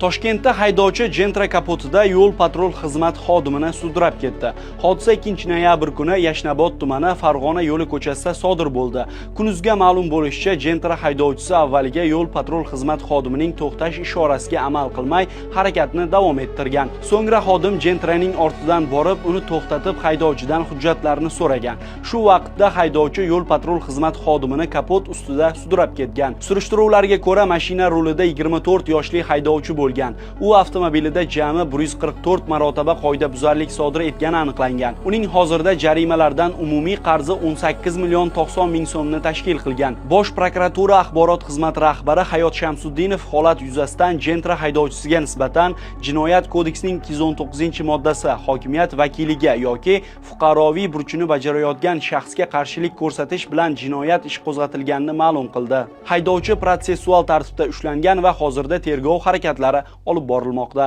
Toshkentda haydovchi Gentra kapotida yo'l-patrul xizmat xodimini sudrab ketdi. Hodisa 2-noyabr kuni Yashnobod tumani Farg'ona yo'li ko'chasida sodir bo'ldi. Kunuzga ma'lum bo'lishicha, Gentra haydovchisi avvaliga yo'l-patrul xizmat xodimining to'xtash ishorasiga amal qilmay, harakatni davom ettirgan. So'ngra xodim Gentraning ortidan borib, uni to'xtatib, haydovchidan hujjatlarini so'ragan. Shu vaqtda haydovchi yo'l-patrul xizmat xodimini kapot ustida sudrab ketgan. Surishtiruvlarga ko'ra, mashina rulida 24 yoshli haydovchi bo'lgan. U avtomobilida jami 144 marotaba qoidabuzarlik sodir etgani aniqlangan. Uning hozirda jarimalardan umumiy qarzi 18 million 90 ming so'mni tashkil qilgan. Bosh prokuratura axborot xizmati rahbari Hayot Shamsuddinov holat yuzasidan Gentra haydovchisiga nisbatan Jinoyat kodeksining 219-moddasi hokimiyat vakiliga yoki fuqaroviy burchini bajarayotgan shaxsga qarshilik ko'rsatish bilan jinoyat ishi qo'zg'atilganini ma'lum qildi. Haydovchi protsessual tartibda ushlangan va hozirda tergov harakatlari olib borilmoqda.